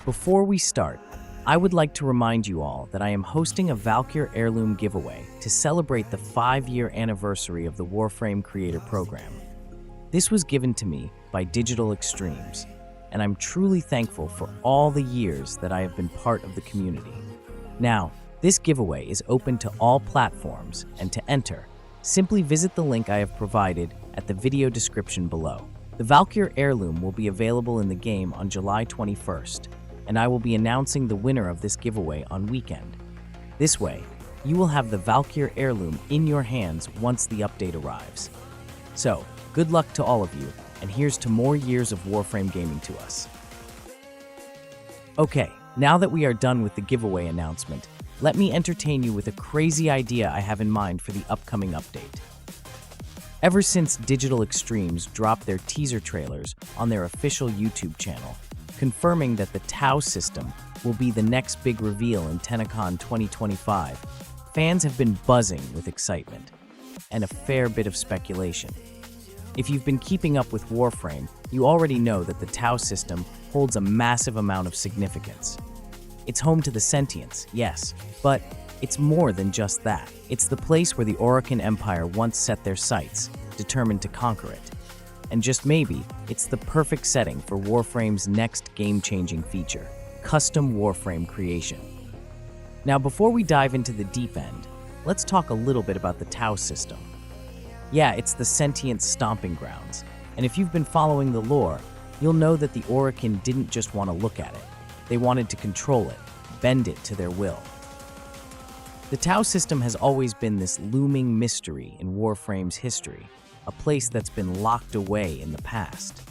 Before we start, I would like to remind you all that I am hosting a Valkyr Heirloom giveaway to celebrate the 5-year anniversary of the WARFRAME Creator Program. This was given to me by Digital Extremes, and I'm truly thankful for all the years that I have been part of the community. Now, this giveaway is open to all platforms, and to enter, simply visit the link I have provided at the video description below. The Valkyr Heirloom will be available in the game on July 21st, and I will be announcing the winner of this giveaway on weekend. This way, you will have the Valkyr Heirloom in your hands once the update arrives. So, good luck to all of you, and here's to more years of Warframe gaming to us. Okay, now that we are done with the giveaway announcement, let me entertain you with a crazy idea I have in mind for the upcoming update. Ever since Digital Extremes dropped their teaser trailers on their official YouTube channel, confirming that the Tau system will be the next big reveal in Tennocon 2025, fans have been buzzing with excitement and a fair bit of speculation. If you've been keeping up with Warframe, you already know that the Tau system holds a massive amount of significance. It's home to the sentients, yes, but it's more than just that. It's the place where the Orokin Empire once set their sights, determined to conquer it. And just maybe, it's the perfect setting for Warframe's next game-changing feature, custom Warframe creation. Now, before we dive into the deep end, let's talk a little bit about the Tau system. Yeah, it's the sentient stomping grounds, and if you've been following the lore, you'll know that the Orokin didn't just want to look at it. They wanted to control it, bend it to their will. The Tau system has always been this looming mystery in Warframe's history, a place that's been locked away in the past.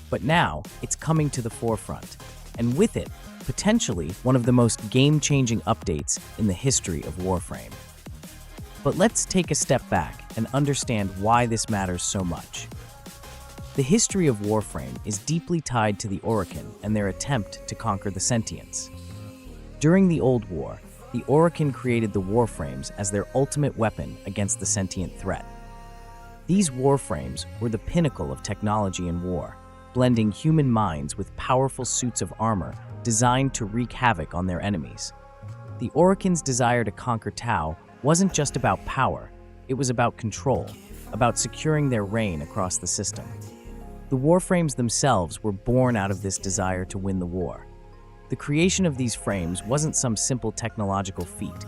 But now, it's coming to the forefront, and with it, potentially one of the most game-changing updates in the history of Warframe. But let's take a step back and understand why this matters so much. The history of Warframe is deeply tied to the Orokin and their attempt to conquer the sentients. During the Old War, the Orokin created the Warframes as their ultimate weapon against the sentient threat. These Warframes were the pinnacle of technology in war, blending human minds with powerful suits of armor designed to wreak havoc on their enemies. The Orokin's desire to conquer Tau wasn't just about power, it was about control, about securing their reign across the system. The Warframes themselves were born out of this desire to win the war. The creation of these frames wasn't some simple technological feat.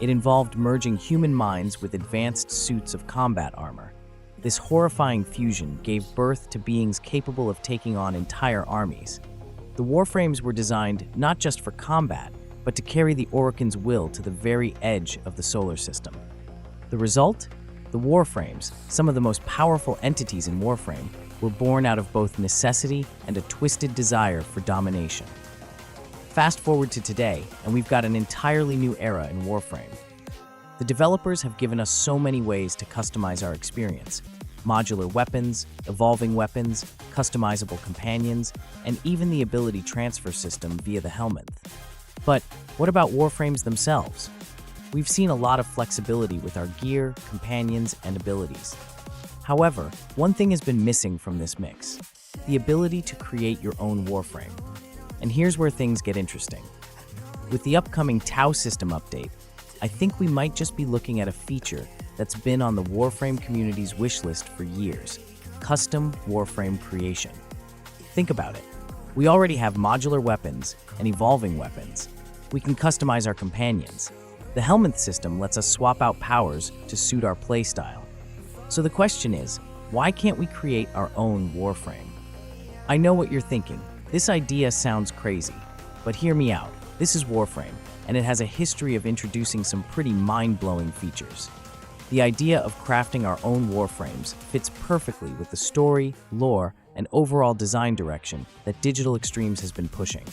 It involved merging human minds with advanced suits of combat armor. This horrifying fusion gave birth to beings capable of taking on entire armies. The Warframes were designed not just for combat, but to carry the Orokin's will to the very edge of the solar system. The result? The Warframes, some of the most powerful entities in Warframe, were born out of both necessity and a twisted desire for domination. Fast forward to today, and we've got an entirely new era in Warframe. The developers have given us so many ways to customize our experience: modular weapons, evolving weapons, customizable companions, and even the ability transfer system via the Helminth. But what about Warframes themselves? We've seen a lot of flexibility with our gear, companions, and abilities. However, one thing has been missing from this mix: the ability to create your own Warframe. And here's where things get interesting. With the upcoming Tau system update, I think we might just be looking at a feature that's been on the Warframe community's wishlist for years: custom Warframe creation. Think about it. We already have modular weapons and evolving weapons. We can customize our companions. The Helminth system lets us swap out powers to suit our playstyle. So the question is, why can't we create our own Warframe? I know what you're thinking. This idea sounds crazy, but hear me out. This is Warframe, and it has a history of introducing some pretty mind-blowing features. The idea of crafting our own Warframes fits perfectly with the story, lore, and overall design direction that Digital Extremes has been pushing.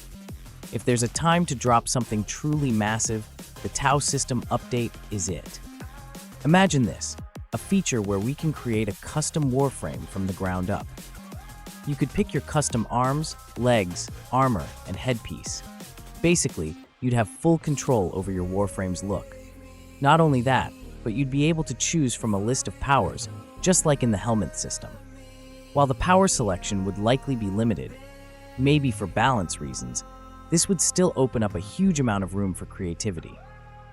If there's a time to drop something truly massive, the Tau system update is it. Imagine this: a feature where we can create a custom Warframe from the ground up. You could pick your custom arms, legs, armor, and headpiece. Basically, you'd have full control over your Warframe's look. Not only that, but you'd be able to choose from a list of powers, just like in the Helminth system. While the power selection would likely be limited, maybe for balance reasons, this would still open up a huge amount of room for creativity.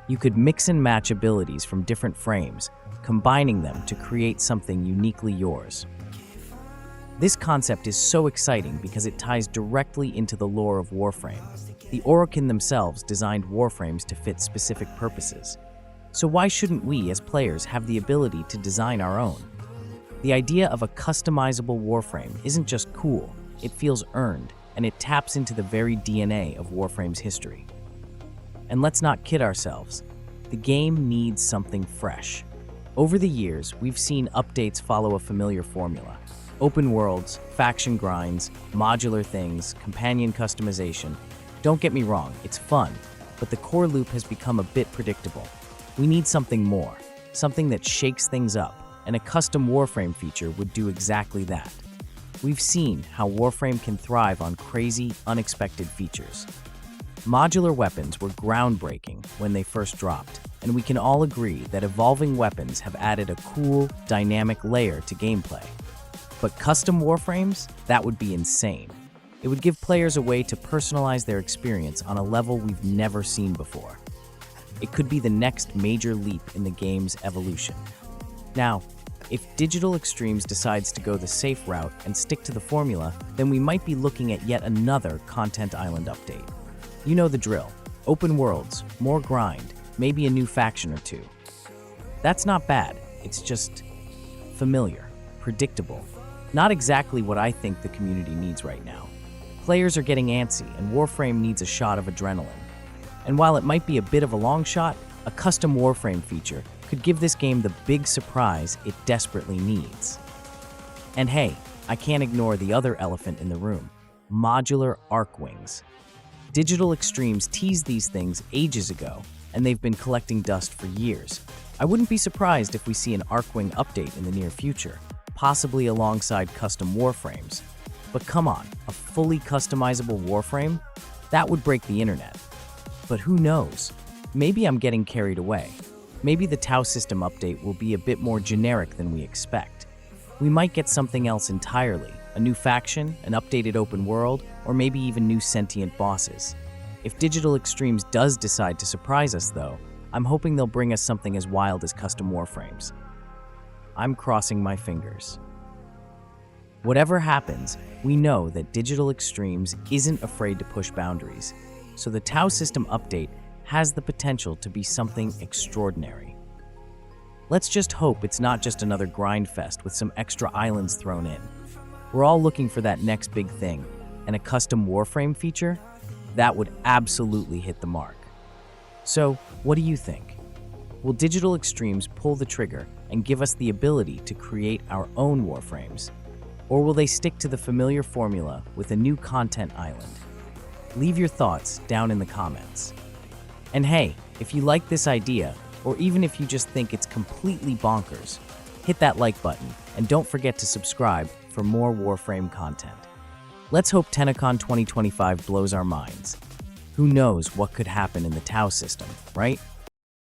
You could mix and match abilities from different frames, combining them to create something uniquely yours. This concept is so exciting because it ties directly into the lore of Warframe. The Tennocon themselves designed Warframes to fit specific purposes. So why shouldn't we, as players, have the ability to design our own? The idea of a customizable Warframe isn't just cool, it feels earned, and it taps into the very DNA of Warframe's history. And let's not kid ourselves, the game needs something fresh. Over the years, we've seen updates follow a familiar formula. Open worlds, faction grinds, modular things, companion customization. Don't get me wrong, it's fun, but the core loop has become a bit predictable. We need something more, something that shakes things up, and a custom Warframe feature would do exactly that. We've seen how Warframe can thrive on crazy, unexpected features. Modular weapons were groundbreaking when they first dropped, and we can all agree that evolving weapons have added a cool, dynamic layer to gameplay. But custom Warframes? That would be insane. It would give players a way to personalize their experience on a level we've never seen before. It could be the next major leap in the game's evolution. Now, if Digital Extremes decides to go the safe route and stick to the formula, then we might be looking at yet another Content Island update. You know the drill. Open worlds, more grind, maybe a new faction or two. That's not bad, it's just familiar, predictable. Not exactly what I think the community needs right now. Players are getting antsy, and Warframe needs a shot of adrenaline. And while it might be a bit of a long shot, a custom Warframe feature could give this game the big surprise it desperately needs. And hey, I can't ignore the other elephant in the room, modular arc wings. Digital Extremes teased these things ages ago, and they've been collecting dust for years. I wouldn't be surprised if we see an Arcwing update in the near future, possibly alongside custom Warframes. But come on, a fully customizable Warframe? That would break the internet. But who knows? Maybe I'm getting carried away. Maybe the Tau system update will be a bit more generic than we expect. We might get something else entirely, a new faction, an updated open world, or maybe even new sentient bosses. If Digital Extremes does decide to surprise us though, I'm hoping they'll bring us something as wild as custom Warframes. I'm crossing my fingers. Whatever happens, we know that Digital Extremes isn't afraid to push boundaries, so the Tau system update has the potential to be something extraordinary. Let's just hope it's not just another grind fest with some extra islands thrown in. We're all looking for that next big thing, and a custom Warframe feature? That would absolutely hit the mark. So, what do you think? Will Digital Extremes pull the trigger and give us the ability to create our own Warframes? Or will they stick to the familiar formula with a new content island? Leave your thoughts down in the comments. And hey, if you like this idea, or even if you just think it's completely bonkers, hit that like button and don't forget to subscribe for more Warframe content. Let's hope Tennocon 2025 blows our minds. Who knows what could happen in the Tau system, right?